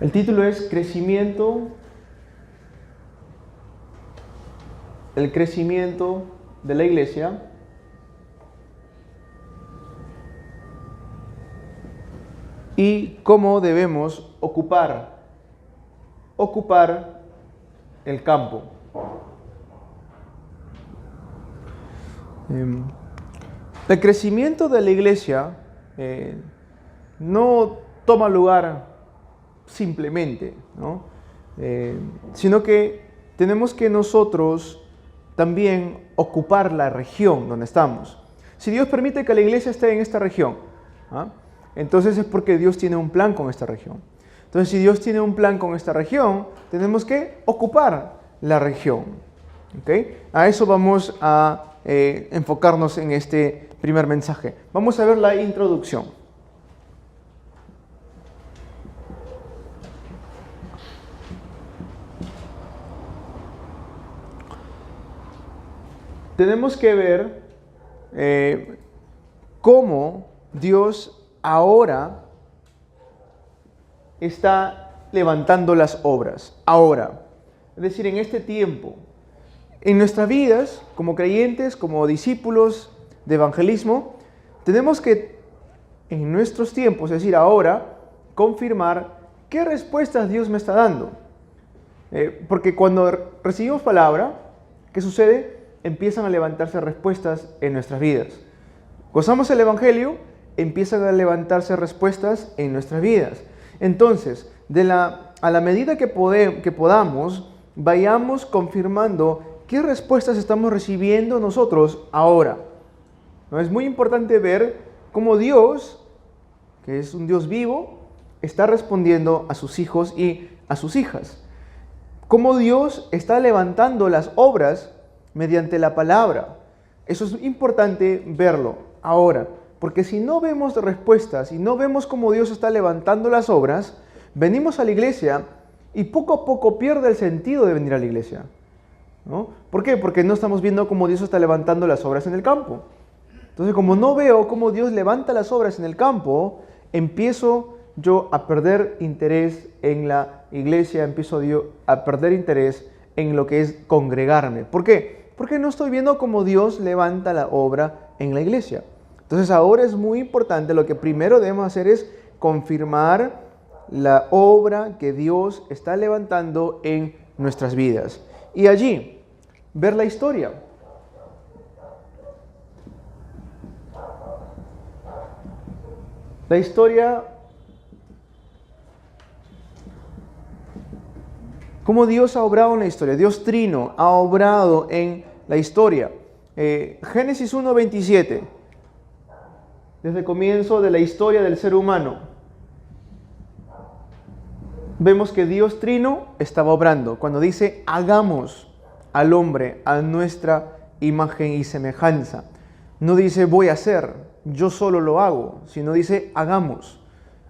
El título es el crecimiento de la iglesia y cómo debemos ocupar el campo. El crecimiento de la iglesia no toma lugar simplemente, ¿no? Sino que tenemos que nosotros también ocupar la región donde estamos. Si Dios permite que la iglesia esté en esta región, entonces es porque Dios tiene un plan con esta región. Entonces, si Dios tiene un plan con esta región, tenemos que ocupar la región. ¿Okay? A eso vamos a enfocarnos en este primer mensaje. Vamos a ver la introducción. Tenemos que ver cómo Dios ahora está levantando las obras. Ahora, es decir, en este tiempo. En nuestras vidas, como creyentes, como discípulos de evangelismo, tenemos que, en nuestros tiempos, es decir, ahora, confirmar qué respuestas Dios me está dando. Porque cuando recibimos palabra, ¿qué sucede? Empiezan a levantarse respuestas en nuestras vidas. Gozamos el Evangelio, empiezan a levantarse respuestas en nuestras vidas. Entonces, a la medida que podamos, vayamos confirmando qué respuestas estamos recibiendo nosotros ahora. ¿No? Es muy importante ver cómo Dios, que es un Dios vivo, está respondiendo a sus hijos y a sus hijas. Cómo Dios está levantando las obras mediante la palabra. Eso es importante verlo ahora, porque si no vemos respuestas y no vemos cómo Dios está levantando las obras, venimos a la iglesia y poco a poco pierde el sentido de venir a la iglesia, ¿no? ¿Por qué? Porque no estamos viendo cómo Dios está levantando las obras en el campo. Entonces, como no veo cómo Dios levanta las obras en el campo, empiezo yo a perder interés en la iglesia, empiezo yo a perder interés en lo que es congregarme. ¿Por qué? Porque no estoy viendo cómo Dios levanta la obra en la iglesia. Entonces ahora es muy importante, lo que primero debemos hacer es confirmar la obra que Dios está levantando en nuestras vidas. Y allí, ver la historia. La historia, cómo Dios ha obrado en la historia. Dios Trino ha obrado en la historia. Génesis 1:27, desde el comienzo de la historia del ser humano, vemos que Dios Trino estaba obrando. Cuando dice, hagamos al hombre a nuestra imagen y semejanza. No dice, voy a hacer, yo solo lo hago, sino dice, hagamos,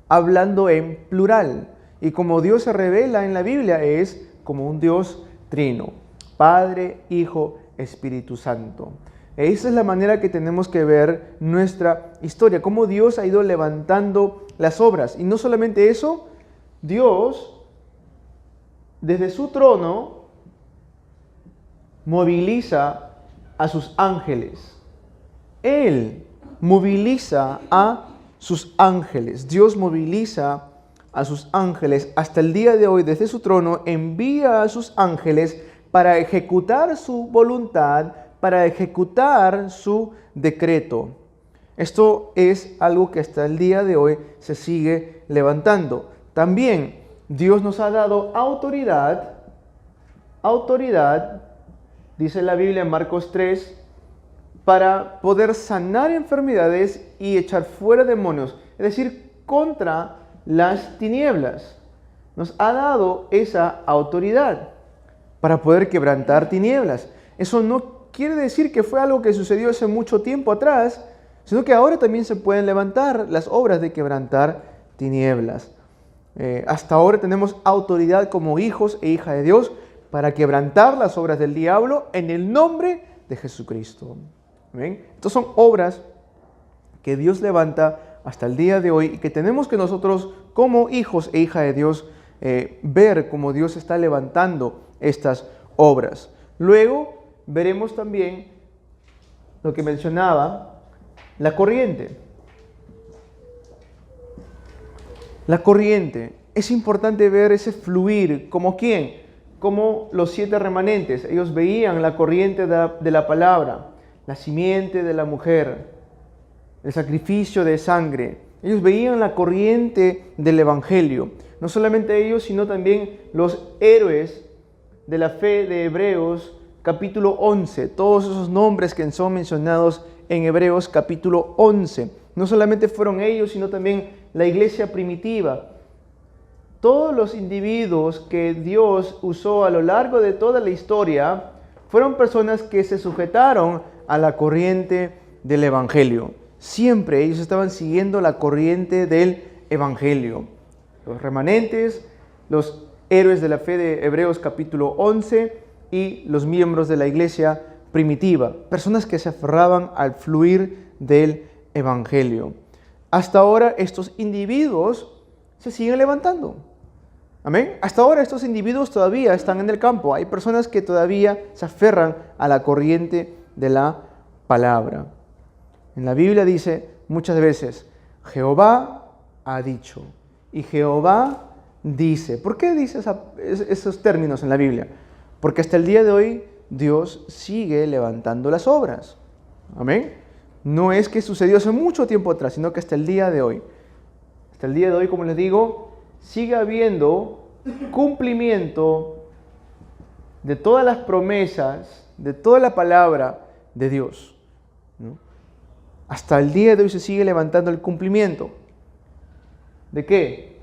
hablando en plural. Y como Dios se revela en la Biblia es como un Dios trino, Padre, Hijo, Espíritu Santo. Esa es la manera que tenemos que ver nuestra historia, cómo Dios ha ido levantando las obras. Y no solamente eso, Dios, desde su trono, moviliza a sus ángeles. Él moviliza a sus ángeles. Dios moviliza a sus ángeles. Hasta el día de hoy, desde su trono, envía a sus ángeles para ejecutar su voluntad, para ejecutar su decreto. Esto es algo que hasta el día de hoy se sigue levantando. También Dios nos ha dado autoridad, dice la Biblia en Marcos 3, para poder sanar enfermedades y echar fuera demonios, es decir, contra las tinieblas. Nos ha dado esa autoridad para poder quebrantar tinieblas. Eso no quiere decir que fue algo que sucedió hace mucho tiempo atrás, sino que ahora también se pueden levantar las obras de quebrantar tinieblas. Hasta ahora tenemos autoridad como hijos e hijas de Dios para quebrantar las obras del diablo en el nombre de Jesucristo. ¿Ven? Estas son obras que Dios levanta hasta el día de hoy y que tenemos que nosotros como hijos e hijas de Dios ver cómo Dios está levantando estas obras. Luego veremos también lo que mencionaba, la corriente. La corriente. Es importante ver ese fluir. ¿Como quién? Como los 7 remanentes. Ellos veían la corriente de la palabra, la simiente de la mujer, el sacrificio de sangre. Ellos veían la corriente del Evangelio. No solamente ellos, sino también los héroes de la fe de Hebreos, capítulo 11. Todos esos nombres que son mencionados en Hebreos, capítulo 11. No solamente fueron ellos, sino también la iglesia primitiva. Todos los individuos que Dios usó a lo largo de toda la historia fueron personas que se sujetaron a la corriente del Evangelio. Siempre ellos estaban siguiendo la corriente del Evangelio. Los remanentes, los héroes de la fe de Hebreos capítulo 11 y los miembros de la iglesia primitiva. Personas que se aferraban al fluir del Evangelio. Hasta ahora estos individuos se siguen levantando. Amén. Hasta ahora estos individuos todavía están en el campo. Hay personas que todavía se aferran a la corriente de la palabra. En la Biblia dice muchas veces, Jehová ha dicho y Jehová dice. ¿Por qué dice esos términos en la Biblia? Porque hasta el día de hoy Dios sigue levantando las obras. Amén. No es que sucedió hace mucho tiempo atrás, sino que hasta el día de hoy. Hasta el día de hoy, como les digo, sigue habiendo cumplimiento de todas las promesas, de toda la palabra de Dios, ¿no? Hasta el día de hoy se sigue levantando el cumplimiento. ¿De qué?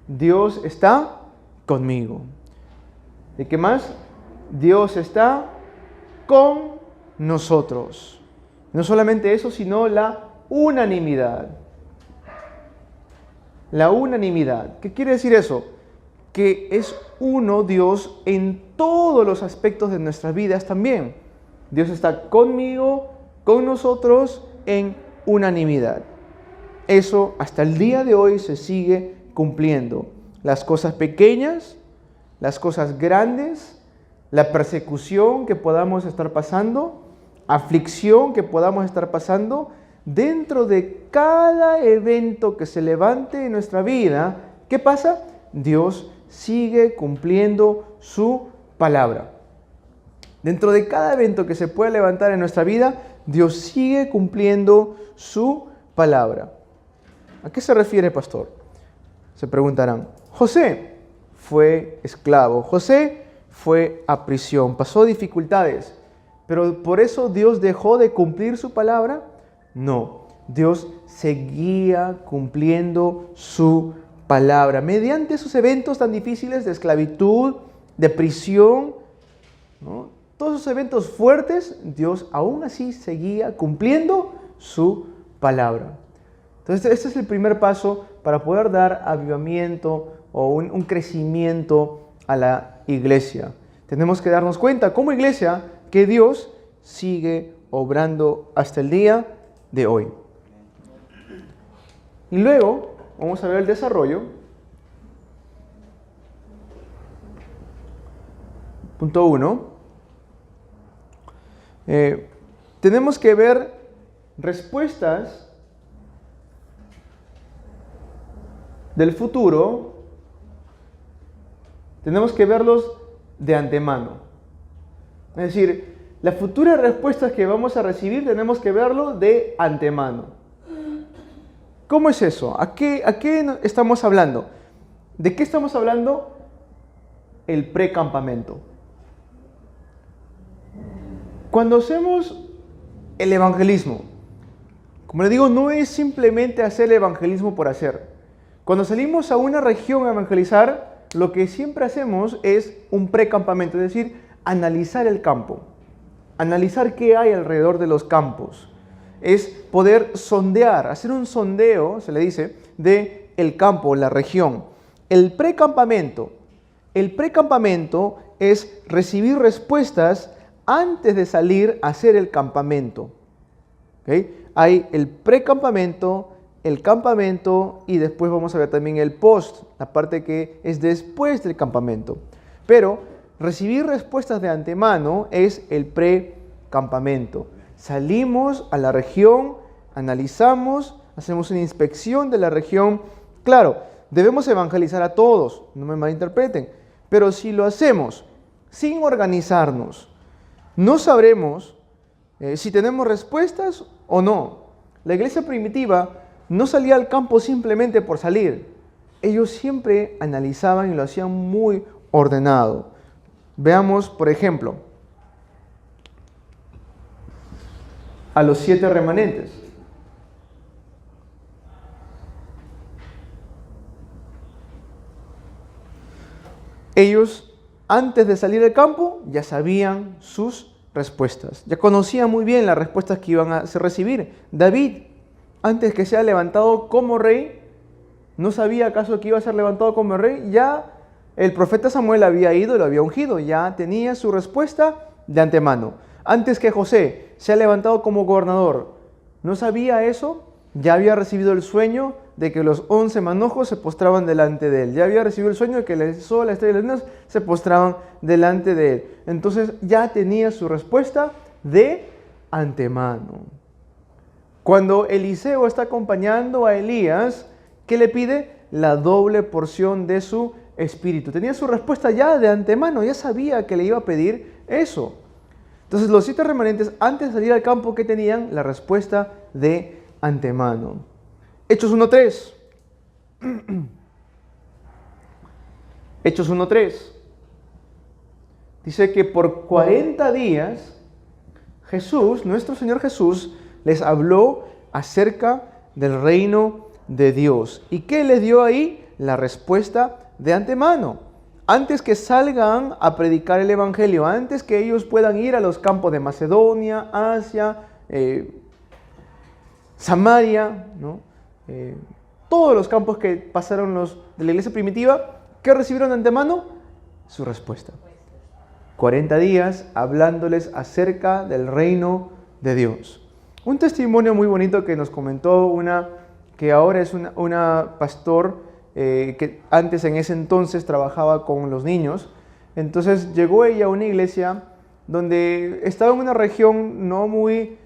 Dios está conmigo. ¿De qué más? Dios está con nosotros. No solamente eso, sino la unanimidad. La unanimidad. ¿Qué quiere decir eso? Que es uno Dios en todos los aspectos de nuestras vidas también. Dios está conmigo, con nosotros, en unanimidad. Eso hasta el día de hoy se sigue cumpliendo. Las cosas pequeñas, las cosas grandes, la persecución que podamos estar pasando, aflicción que podamos estar pasando, dentro de cada evento que se levante en nuestra vida, ¿qué pasa? Dios sigue cumpliendo su palabra. Dentro de cada evento que se pueda levantar en nuestra vida, Dios sigue cumpliendo su palabra. ¿A qué se refiere, pastor? Se preguntarán. José fue esclavo, José fue a prisión, pasó dificultades, pero ¿por eso Dios dejó de cumplir su palabra? No, Dios seguía cumpliendo su palabra. Mediante esos eventos tan difíciles de esclavitud, de prisión, ¿no? Todos esos eventos fuertes, Dios aún así seguía cumpliendo su palabra. Entonces, este es el primer paso para poder dar avivamiento o un crecimiento a la iglesia. Tenemos que darnos cuenta como iglesia que Dios sigue obrando hasta el día de hoy. Y luego vamos a ver el desarrollo. Punto 1. Tenemos que ver respuestas del futuro. Tenemos que verlos de antemano. Es decir, las futuras respuestas que vamos a recibir tenemos que verlo de antemano. ¿Cómo es eso? ¿A qué estamos hablando? ¿De qué estamos hablando? El precampamento. Cuando hacemos el evangelismo, como les digo, no es simplemente hacer el evangelismo por hacer. Cuando salimos a una región a evangelizar, lo que siempre hacemos es un precampamento, es decir, analizar el campo, analizar qué hay alrededor de los campos. Es poder sondear, hacer un sondeo, se le dice, de el campo, la región. El precampamento es recibir respuestas antes de salir a hacer el campamento. ¿Okay? Hay el precampamento el campamento y después vamos a ver también el post, la parte que es después del campamento. Pero recibir respuestas de antemano es el pre-campamento. Salimos a la región, analizamos, hacemos una inspección de la región. Claro, debemos evangelizar a todos, no me malinterpreten, pero si lo hacemos sin organizarnos, no sabremos si tenemos respuestas o no. La iglesia primitiva no salía al campo simplemente por salir. Ellos siempre analizaban y lo hacían muy ordenado. Veamos, por ejemplo, a los 7 remanentes. Ellos, antes de salir al campo, ya sabían sus respuestas. Ya conocían muy bien las respuestas que iban a recibir. David, antes que sea levantado como rey, ¿no sabía acaso que iba a ser levantado como rey? Ya el profeta Samuel había ido y lo había ungido. Ya tenía su respuesta de antemano. Antes que José sea levantado como gobernador, ¿no sabía eso? Ya había recibido el sueño de que los 11 manojos se postraban delante de él. Ya había recibido el sueño de que el sol, la estrella y las lunas se postraban delante de él. Entonces ya tenía su respuesta de antemano. Cuando Eliseo está acompañando a Elías, ¿qué le pide? La doble porción de su espíritu. Tenía su respuesta ya de antemano, ya sabía que le iba a pedir eso. Entonces los 7 remanentes, antes de salir al campo, ¿qué tenían? La respuesta de antemano. Hechos 1.3. Hechos 1.3. Dice que por 40 días Jesús, nuestro Señor Jesús, les habló acerca del reino de Dios. ¿Y qué les dio ahí? La respuesta de antemano. Antes que salgan a predicar el Evangelio, antes que ellos puedan ir a los campos de Macedonia, Asia, Samaria, ¿no? Todos los campos que pasaron los de la iglesia primitiva, ¿qué recibieron de antemano? Su respuesta. 40 días hablándoles acerca del reino de Dios. Un testimonio muy bonito que nos comentó una que ahora es una pastor que antes en ese entonces trabajaba con los niños. Entonces llegó ella a una iglesia donde estaba en una región no muy...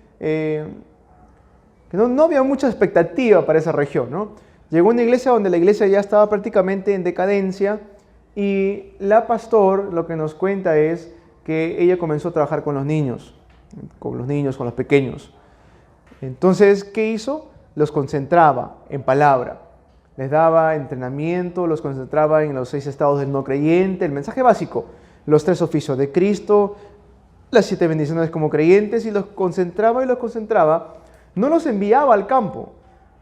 no había mucha expectativa para esa región, ¿no? Llegó a una iglesia donde la iglesia ya estaba prácticamente en decadencia y la pastor lo que nos cuenta es que ella comenzó a trabajar con los niños, con los pequeños. Entonces, ¿qué hizo? Los concentraba en palabra, les daba entrenamiento, los concentraba en los 6 estados del no creyente, el mensaje básico, los 3 oficios de Cristo, las 7 bendiciones como creyentes, y los concentraba. No los enviaba al campo,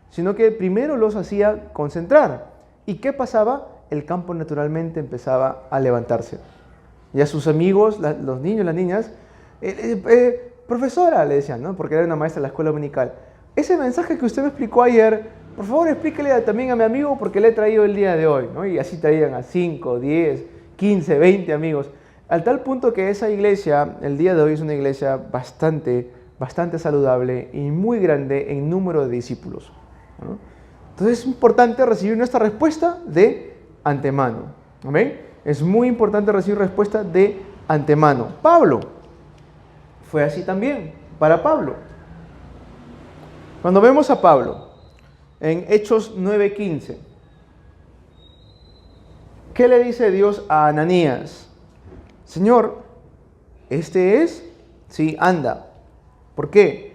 sino que primero los hacía concentrar. ¿Y qué pasaba? El campo naturalmente empezaba a levantarse. Y a sus amigos, los niños, las niñas, profesora, le decían, ¿no? Porque era una maestra de la escuela dominical. Ese mensaje que usted me explicó ayer, por favor explíquele también a mi amigo porque le he traído el día de hoy, ¿no? Y así traían a 5, 10, 15, 20 amigos. Al tal punto que esa iglesia, el día de hoy, es una iglesia bastante saludable y muy grande en número de discípulos, ¿no? Entonces es importante recibir nuestra respuesta de antemano. ¿Amén? Es muy importante recibir respuesta de antemano. Pablo fue así también para Pablo. Cuando vemos a Pablo en Hechos 9:15, ¿qué le dice Dios a Ananías? Señor, ¿este es? Sí, anda. ¿Por qué?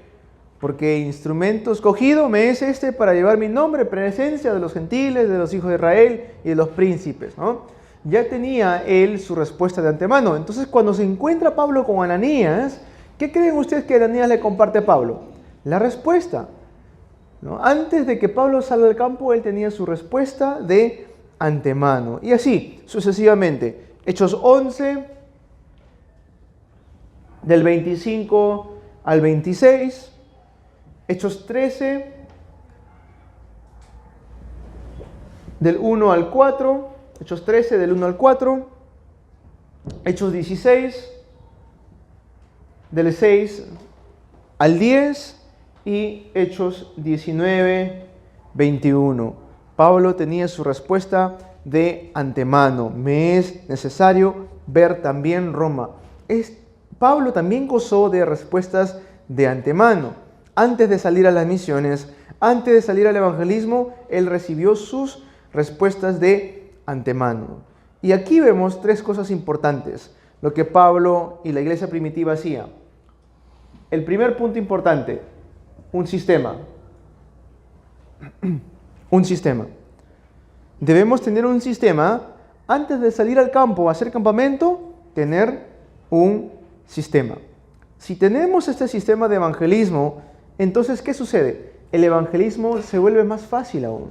Porque instrumento escogido me es este para llevar mi nombre, presencia de los gentiles, de los hijos de Israel y de los príncipes, ¿no? Ya tenía él su respuesta de antemano. Entonces, cuando se encuentra Pablo con Ananías, ¿qué creen ustedes que Ananías le comparte a Pablo? La respuesta, ¿no? Antes de que Pablo salga al campo, él tenía su respuesta de antemano. Y así, sucesivamente. Hechos 11, del 25 al 26. Hechos 13, del 1 al 4. Hechos 13, del 1 al 4. Hechos 16, del 6 al 10. Y Hechos 19, 21. Pablo tenía su respuesta de antemano. Me es necesario ver también Roma. Pablo también gozó de respuestas de antemano. Antes de salir a las misiones, antes de salir al evangelismo, él recibió sus respuestas de antemano. Y aquí vemos tres cosas importantes, lo que Pablo y la iglesia primitiva hacían. El primer punto importante, un sistema. Un sistema. Debemos tener un sistema antes de salir al campo a hacer campamento, tener un sistema. Si tenemos este sistema de evangelismo, entonces ¿qué sucede? El evangelismo se vuelve más fácil aún.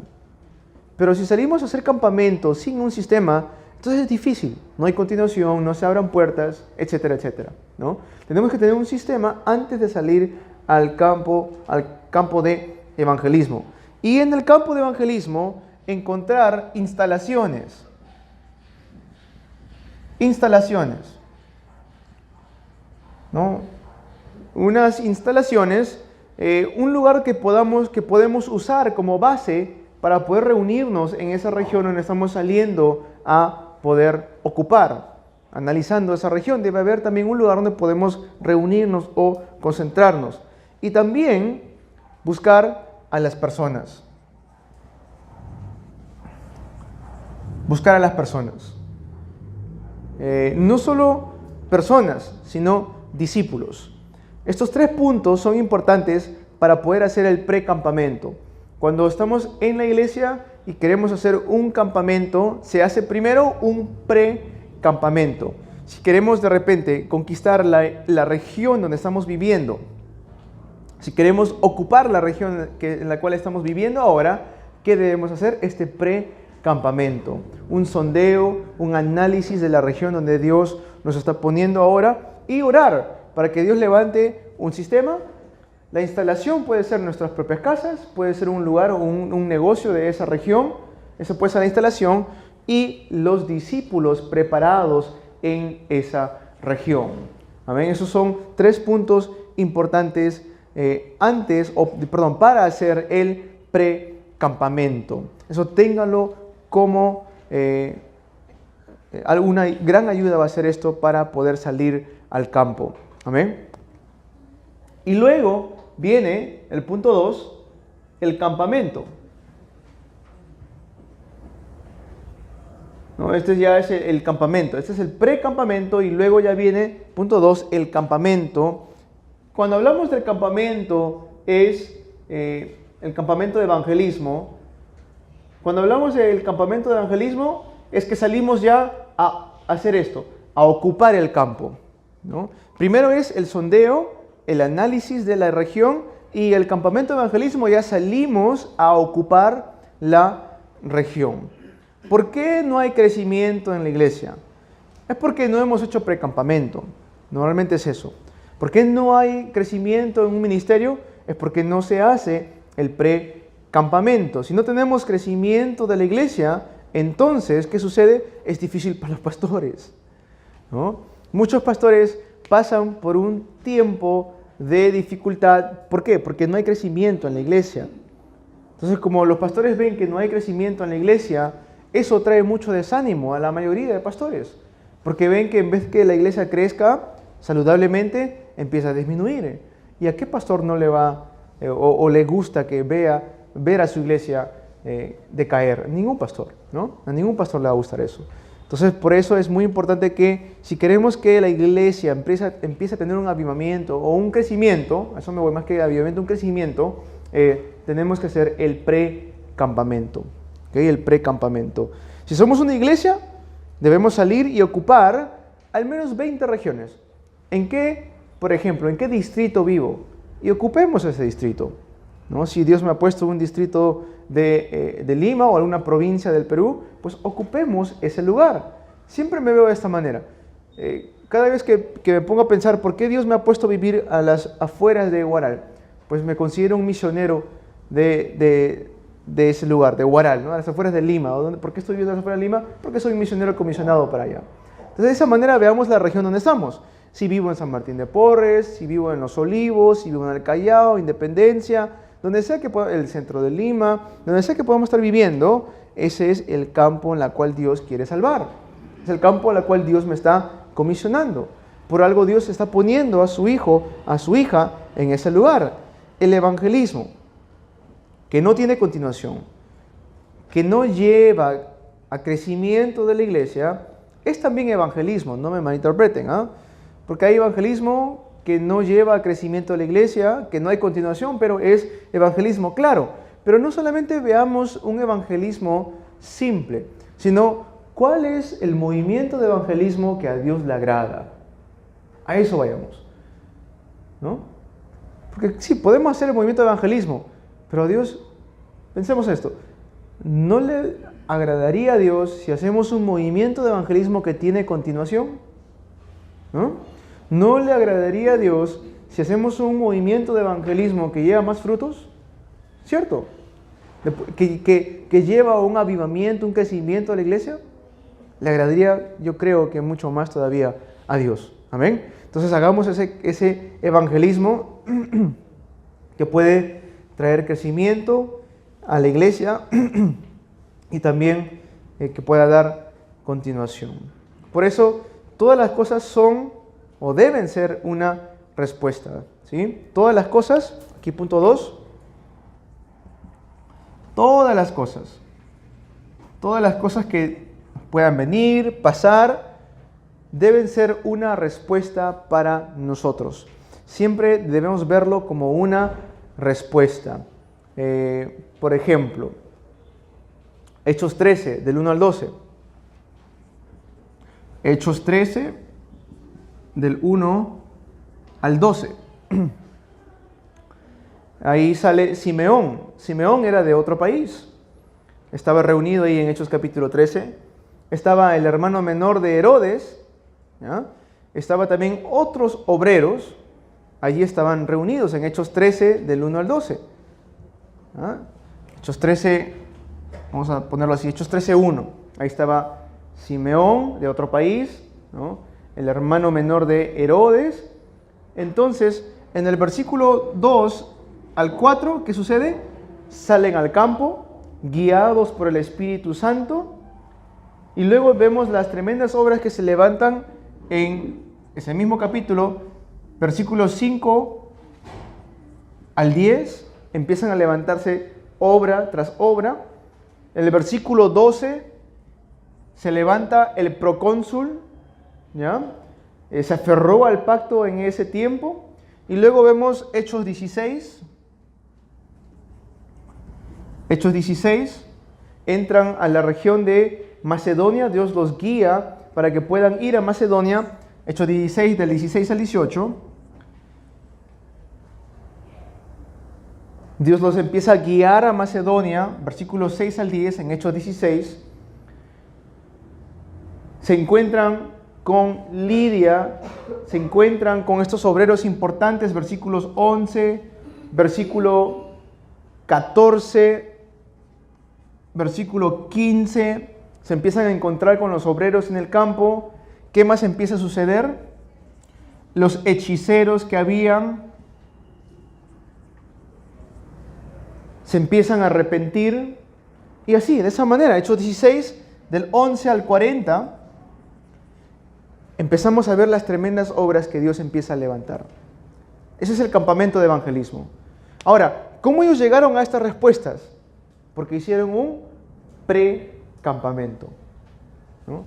Pero si salimos a hacer campamento sin un sistema, entonces es difícil. No hay continuación, no se abran puertas, etcétera, etcétera, ¿no? Tenemos que tener un sistema antes de salir al campo de evangelismo. Y en el campo de evangelismo, encontrar instalaciones. Instalaciones, ¿no? Unas instalaciones, un lugar que podemos usar como base para poder reunirnos en esa región donde estamos saliendo a poder ocupar. Analizando esa región, debe haber también un lugar donde podemos reunirnos o concentrarnos. Y también buscar a las personas. Buscar a las personas. No solo personas, sino discípulos. Estos tres puntos son importantes para poder hacer el precampamento. Cuando estamos en la iglesia y queremos hacer un campamento, se hace primero un precampamento. Si queremos de repente conquistar la región donde estamos viviendo, si queremos ocupar la región en la cual estamos viviendo ahora, ¿qué debemos hacer? Este precampamento. Un sondeo, un análisis de la región donde Dios nos está poniendo ahora y orar para que Dios levante un sistema. La instalación puede ser nuestras propias casas, puede ser un lugar o un negocio de esa región. Esa puede ser la instalación y los discípulos preparados en esa región. Amén. Esos son tres puntos importantes para hacer el precampamento. Eso ténganlo como alguna gran ayuda va a ser esto para poder salir al campo. Amén. Y luego viene el punto 2, el campamento. ¿No? Este ya es el campamento, este es el precampamento y luego ya viene, punto 2, el campamento. Cuando hablamos del campamento es el campamento de evangelismo. Cuando hablamos del campamento de evangelismo es que salimos ya a hacer esto, a ocupar el campo, ¿no? Primero es el sondeo, el análisis de la región y el campamento de evangelismo ya salimos a ocupar la región. ¿Por qué no hay crecimiento en la iglesia? Es porque no hemos hecho precampamento. Normalmente es eso. ¿Por qué no hay crecimiento en un ministerio? Es porque no se hace el precampamento. Si no tenemos crecimiento de la iglesia, entonces, ¿qué sucede? Es difícil para los pastores, ¿no? Muchos pastores pasan por un tiempo de dificultad. ¿Por qué? Porque no hay crecimiento en la iglesia. Entonces, como los pastores ven que no hay crecimiento en la iglesia, eso trae mucho desánimo a la mayoría de pastores. Porque ven que en vez que la iglesia crezca saludablemente, empieza a disminuir. ¿Y a qué pastor no le va o le gusta que ver a su iglesia decaer? Ningún pastor, ¿no? A ningún pastor le va a gustar eso. Entonces, por eso es muy importante que si queremos que la iglesia empiece a tener un avivamiento o un crecimiento, a eso me voy más que avivamiento, un crecimiento, tenemos que hacer el precampamento, ¿okay? El precampamento. Si somos una iglesia, debemos salir y ocupar al menos 20 regiones. Por ejemplo, ¿en qué distrito vivo? Y ocupemos ese distrito, ¿no? Si Dios me ha puesto un distrito de Lima o alguna provincia del Perú, pues ocupemos ese lugar. Siempre me veo de esta manera. Cada vez que me pongo a pensar por qué Dios me ha puesto a vivir a las afueras de Huaral, pues me considero un misionero de ese lugar, de Huaral, ¿no? A las afueras de Lima. ¿Por qué estoy viviendo a las afueras de Lima? Porque soy un misionero comisionado para allá. Entonces, de esa manera veamos la región donde estamos. Si vivo en San Martín de Porres, si vivo en Los Olivos, si vivo en el Callao, Independencia, donde sea que el centro de Lima, donde sea que podamos estar viviendo, ese es el campo en el cual Dios quiere salvar. Es el campo en el cual Dios me está comisionando. Por algo Dios está poniendo a su hijo, a su hija en ese lugar. El evangelismo, que no tiene continuación, que no lleva a crecimiento de la iglesia, es también evangelismo, no me malinterpreten, porque hay evangelismo que no lleva a crecimiento de la iglesia, que no hay continuación, pero es evangelismo, claro. Pero no solamente veamos un evangelismo simple, sino cuál es el movimiento de evangelismo que a Dios le agrada. A eso vayamos, ¿no? Porque sí, podemos hacer el movimiento de evangelismo, pero a Dios, pensemos esto, ¿no le agradaría a Dios si hacemos un movimiento de evangelismo que tiene continuación? ¿No? ¿No le agradaría a Dios si hacemos un movimiento de evangelismo que lleva más frutos? ¿Cierto? Que lleva a un avivamiento, un crecimiento a la iglesia. Le agradaría, yo creo que mucho más todavía a Dios. Amén. Entonces hagamos ese evangelismo que puede traer crecimiento a la iglesia y también que pueda dar continuación. Por eso todas las cosas son o deben ser una respuesta, ¿sí? Todas las cosas, aquí punto 2, todas las cosas que puedan venir, pasar, deben ser una respuesta para nosotros. Siempre debemos verlo como una respuesta. Por ejemplo, Hechos 13, del 1 al 12. Hechos 13, del 1 al 12. Ahí sale Simeón. Simeón era de otro país. Estaba reunido ahí en Hechos capítulo 13. Estaba el hermano menor de Herodes, ¿ya? Estaba también otros obreros. Allí estaban reunidos en Hechos 13, del 1 al 12. ¿Ya? Hechos 13, vamos a ponerlo así, Hechos 13, 1. Ahí estaba Simeón, de otro país, ¿no? El hermano menor de Herodes. Entonces, en el versículo 2 al 4, ¿qué sucede? Salen al campo, guiados por el Espíritu Santo, y luego vemos las tremendas obras que se levantan en ese mismo capítulo, versículos 5 al 10, empiezan a levantarse obra tras obra. En el versículo 12 se levanta el procónsul, ¿ya? Se aferró al pacto en ese tiempo. Y luego vemos Hechos 16. Hechos 16, entran a la región de Macedonia, Dios los guía para que puedan ir a Macedonia. Hechos 16, del 16 al 18. Dios los empieza a guiar a Macedonia, versículos 6 al 10 en Hechos 16. Se encuentran con Lidia, se encuentran con estos obreros importantes, versículos 11, versículo 14, versículo 15, se empiezan a encontrar con los obreros en el campo. ¿Qué más empieza a suceder? Los hechiceros que habían se empiezan a arrepentir, y así, de esa manera, Hechos 16, del 11 al 40, empezamos a ver las tremendas obras que Dios empieza a levantar. Ese es el campamento de evangelismo. Ahora, ¿cómo ellos llegaron a estas respuestas? Porque hicieron un pre-campamento, ¿no?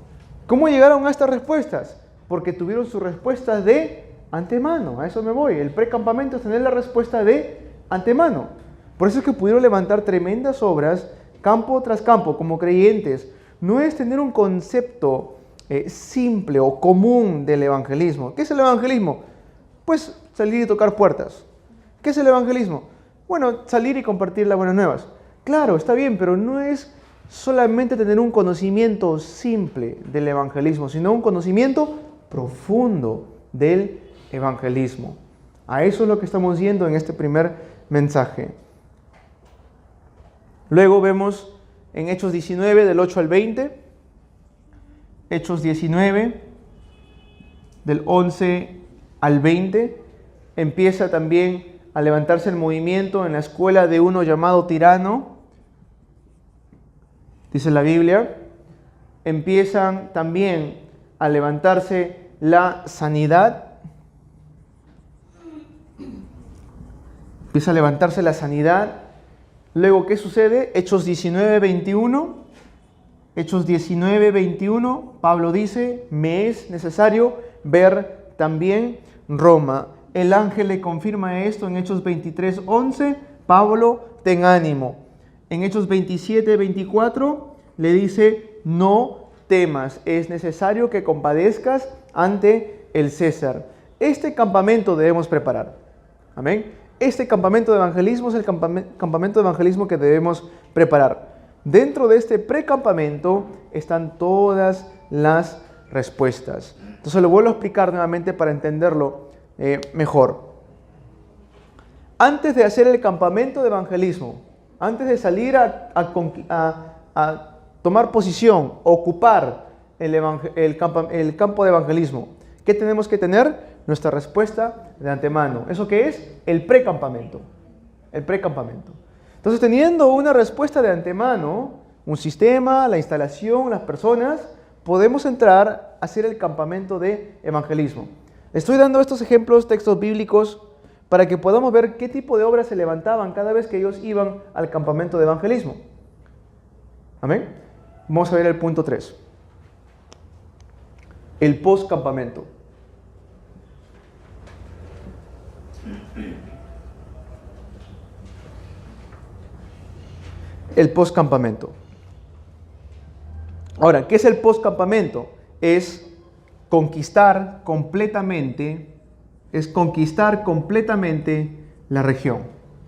¿Cómo llegaron a estas respuestas? Porque tuvieron sus respuestas de antemano. A eso me voy. El pre-campamento es tener la respuesta de antemano. Por eso es que pudieron levantar tremendas obras, campo tras campo, como creyentes. No es tener un concepto simple o común del evangelismo. ¿Qué es el evangelismo? Pues salir y tocar puertas. ¿Qué es el evangelismo? Bueno, salir y compartir las buenas nuevas. Claro, está bien, pero no es solamente tener un conocimiento simple del evangelismo, sino un conocimiento profundo del evangelismo. A eso es lo que estamos viendo en este primer mensaje. Luego vemos en Hechos 19, del 8 al 20, Hechos 19, del 11 al 20, empieza también a levantarse el movimiento en la escuela de uno llamado Tirano, dice la Biblia. Empiezan también a levantarse la sanidad. Empieza a levantarse la sanidad. Luego, ¿qué sucede? Hechos 19:21. Hechos 19:21, Pablo dice, me es necesario ver también Roma. El ángel le confirma esto en Hechos 23:11. Pablo, ten ánimo. En Hechos 27:24 le dice, no temas, es necesario que compadezcas ante el César. Este campamento debemos preparar. Amén. Este campamento de evangelismo es el campamento de evangelismo que debemos preparar. Dentro de este precampamento están todas las respuestas. Entonces lo vuelvo a explicar nuevamente para entenderlo mejor. Antes de hacer el campamento de evangelismo, antes de salir a tomar posición, ocupar el campo de evangelismo, ¿qué tenemos que tener? Nuestra respuesta de antemano. ¿Eso qué es? El precampamento. El precampamento. Entonces, teniendo una respuesta de antemano, un sistema, la instalación, las personas, podemos entrar a hacer el campamento de evangelismo. Estoy dando estos ejemplos, textos bíblicos, para que podamos ver qué tipo de obras se levantaban cada vez que ellos iban al campamento de evangelismo. Amén. Vamos a ver el punto 3. El post-campamento. El post-campamento. Ahora, ¿qué es el post-campamento? Es conquistar completamente la región,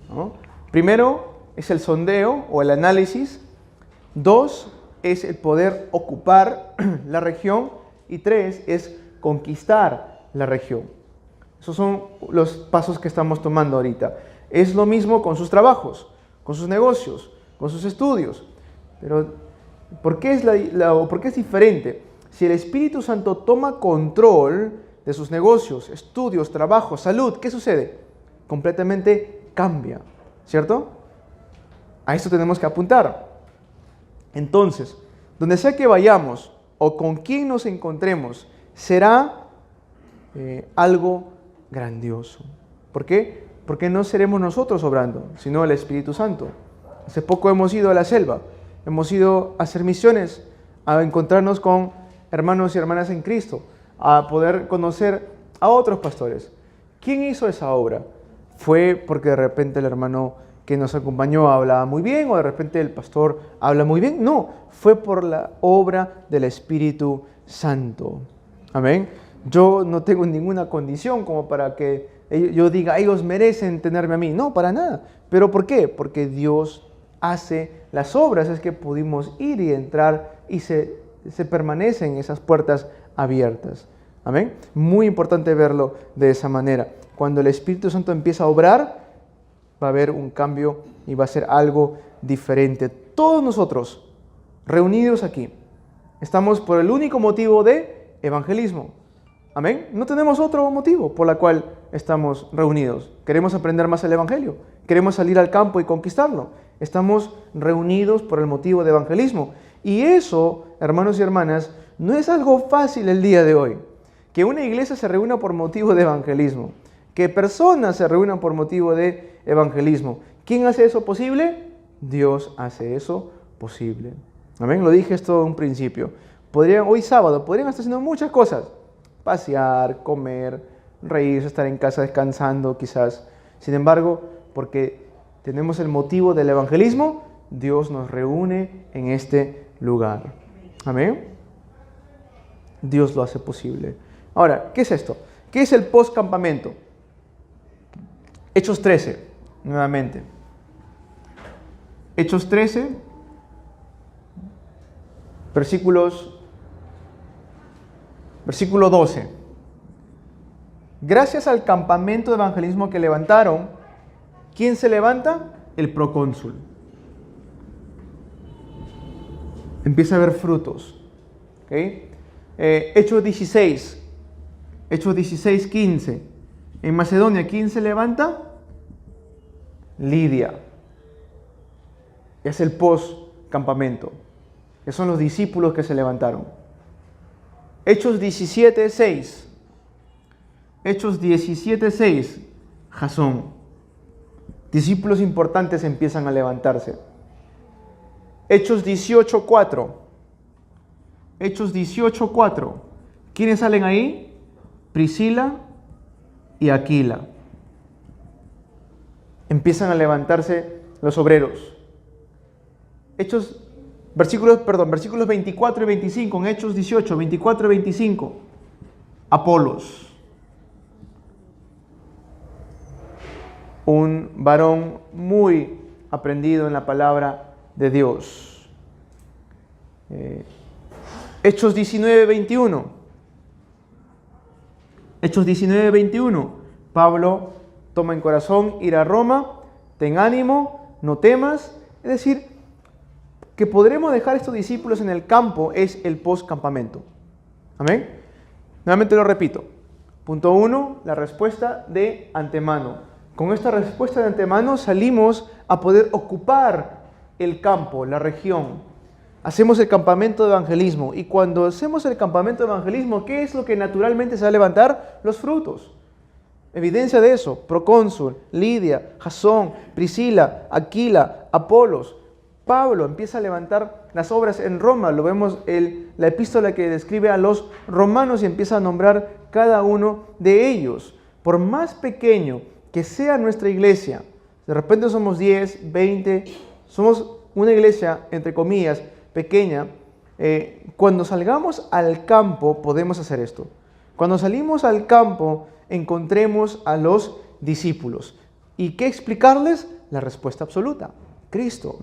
¿no? Primero es el sondeo o el análisis. 2 es el poder ocupar la región. Y 3 es conquistar la región. Esos son los pasos que estamos tomando ahorita. Es lo mismo con sus trabajos, con sus negocios, con sus estudios. Pero, ¿por qué es diferente? Si el Espíritu Santo toma control de sus negocios, estudios, trabajos, salud, ¿qué sucede? Completamente cambia, ¿cierto? A esto tenemos que apuntar. Entonces, donde sea que vayamos o con quien nos encontremos, será algo grandioso. ¿Por qué? Porque no seremos nosotros obrando, sino el Espíritu Santo. Hace poco hemos ido a la selva, hemos ido a hacer misiones, a encontrarnos con hermanos y hermanas en Cristo, a poder conocer a otros pastores. ¿Quién hizo esa obra? ¿Fue porque de repente el hermano que nos acompañó hablaba muy bien o de repente el pastor habla muy bien? No, fue por la obra del Espíritu Santo. Amén. Yo no tengo ninguna condición como para que yo diga, ellos merecen tenerme a mí. No, para nada. ¿Pero por qué? Porque Dios hace las obras, es que pudimos ir y entrar y se permanecen esas puertas abiertas. Amén. Muy importante verlo de esa manera. Cuando el Espíritu Santo empieza a obrar, va a haber un cambio y va a ser algo diferente. Todos nosotros, reunidos aquí, estamos por el único motivo de evangelismo. Amén. No tenemos otro motivo por el cual estamos reunidos. Queremos aprender más el Evangelio. Queremos salir al campo y conquistarlo. Estamos reunidos por el motivo de evangelismo. Y eso, hermanos y hermanas, no es algo fácil el día de hoy. Que una iglesia se reúna por motivo de evangelismo. Que personas se reúnan por motivo de evangelismo. ¿Quién hace eso posible? Dios hace eso posible. Amén. Lo dije esto en un principio. Hoy sábado, podrían estar haciendo muchas cosas. Pasear, comer, reírse, estar en casa descansando quizás. Sin embargo, porque tenemos el motivo del evangelismo, Dios nos reúne en este lugar. Amén. Dios lo hace posible. Ahora, ¿qué es esto? ¿Qué es el post-campamento? Hechos 13, nuevamente. Hechos 13, versículo 12. Gracias al campamento de evangelismo que levantaron, ¿quién se levanta? El procónsul. Empieza a haber frutos. ¿Okay? Hechos 16, 15. En Macedonia, ¿quién se levanta? Lidia. Es el post-campamento. Que son los discípulos que se levantaron. Hechos 17:6. Hechos 17:6. Jasón. Discípulos importantes empiezan a levantarse. Hechos 18:4. Hechos 18:4. ¿Quiénes salen ahí? Priscila y Aquila. Empiezan a levantarse los obreros. Versículos 24 y 25, en Hechos 18, 24 y 25. Apolos. Un varón muy aprendido en la palabra de Dios. Hechos 19, 21. Hechos 19, 21. Pablo toma en corazón ir a Roma. Ten ánimo, no temas. Es decir, que podremos dejar a estos discípulos en el campo es el post-campamento. Amén. Nuevamente lo repito. Punto 1, la respuesta de antemano. Con esta respuesta de antemano salimos a poder ocupar el campo, la región. Hacemos el campamento de evangelismo. Y cuando hacemos el campamento de evangelismo, ¿qué es lo que naturalmente se va a levantar? Los frutos. Evidencia de eso: Procónsul, Lidia, Jasón, Priscila, Aquila, Apolos. Pablo empieza a levantar las obras en Roma. Lo vemos la epístola que describe a los romanos y empieza a nombrar cada uno de ellos. Por más pequeño que sea nuestra iglesia, de repente somos 10, 20, somos una iglesia, entre comillas, pequeña. Cuando salgamos al campo podemos hacer esto. Cuando salimos al campo encontremos a los discípulos. ¿Y qué explicarles? La respuesta absoluta: Cristo.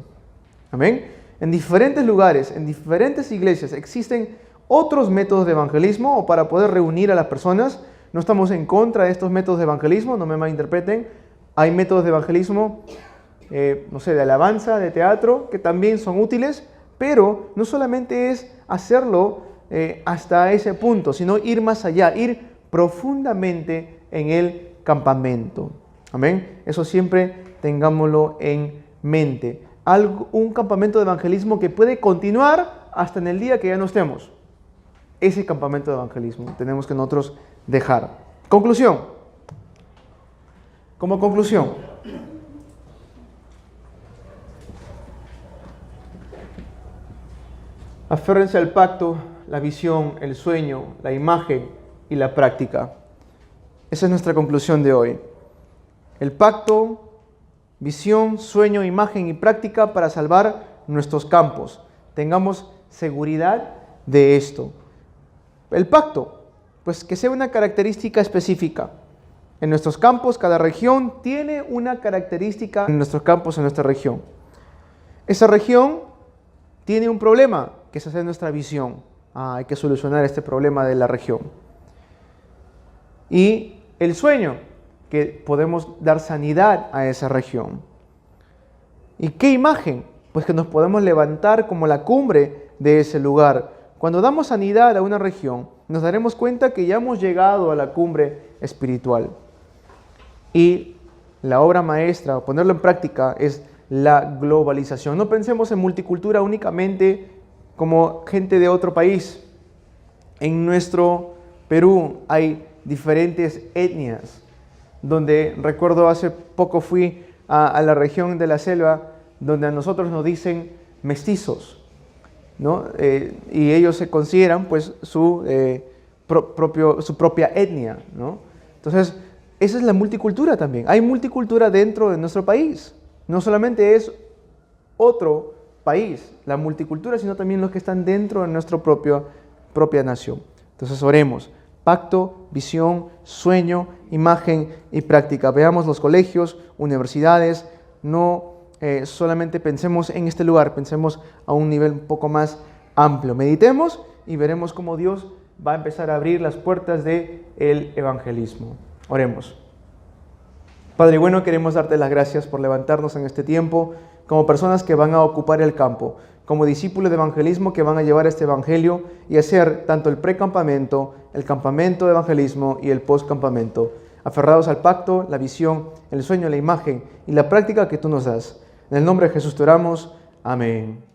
Amén. En diferentes lugares, en diferentes iglesias existen otros métodos de evangelismo o para poder reunir a las personas. No estamos en contra de estos métodos de evangelismo, no me malinterpreten. Hay métodos de evangelismo, de alabanza, de teatro, que también son útiles, pero no solamente es hacerlo hasta ese punto, sino ir más allá, ir profundamente en el campamento. Amén. Eso siempre tengámoslo en mente. Un campamento de evangelismo que puede continuar hasta en el día que ya no estemos. Ese campamento de evangelismo tenemos que nosotros dejar. Conclusión. Como conclusión, aférrense al pacto, la visión, el sueño, la imagen y la práctica. Esa es nuestra conclusión de hoy. El pacto, visión, sueño, imagen y práctica para salvar nuestros campos. Tengamos seguridad de esto. El pacto, pues que sea una característica específica. En nuestros campos, cada región tiene una característica en nuestros campos, en nuestra región. Esa región tiene un problema, que es hacer nuestra visión. Hay que solucionar este problema de la región. Y el sueño, que podemos dar sanidad a esa región. ¿Y qué imagen? Pues que nos podemos levantar como la cumbre de ese lugar. Cuando damos sanidad a una región, nos daremos cuenta que ya hemos llegado a la cumbre espiritual. Y la obra maestra, ponerlo en práctica, es la globalización. No pensemos en multicultura únicamente como gente de otro país. En nuestro Perú hay diferentes etnias, donde recuerdo hace poco fui a la región de la selva, donde a nosotros nos dicen mestizos, ¿no? Y ellos se consideran pues su propia etnia, ¿no? Entonces, esa es la multicultura también. Hay multicultura dentro de nuestro país. No solamente es otro país, la multicultura, sino también los que están dentro de nuestra propia nación. Entonces, oremos. Pacto, visión, sueño, imagen y práctica. Veamos los colegios, universidades, no solamente pensemos en este lugar, pensemos a un nivel un poco más amplio. Meditemos y veremos cómo Dios va a empezar a abrir las puertas del evangelismo. Oremos. Padre bueno, queremos darte las gracias por levantarnos en este tiempo como personas que van a ocupar el campo, como discípulos de evangelismo que van a llevar este evangelio y hacer tanto el precampamento, el campamento de evangelismo y el postcampamento. aferrados al pacto, la visión, el sueño, la imagen y la práctica que tú nos das. En el nombre de Jesús te oramos. Amén.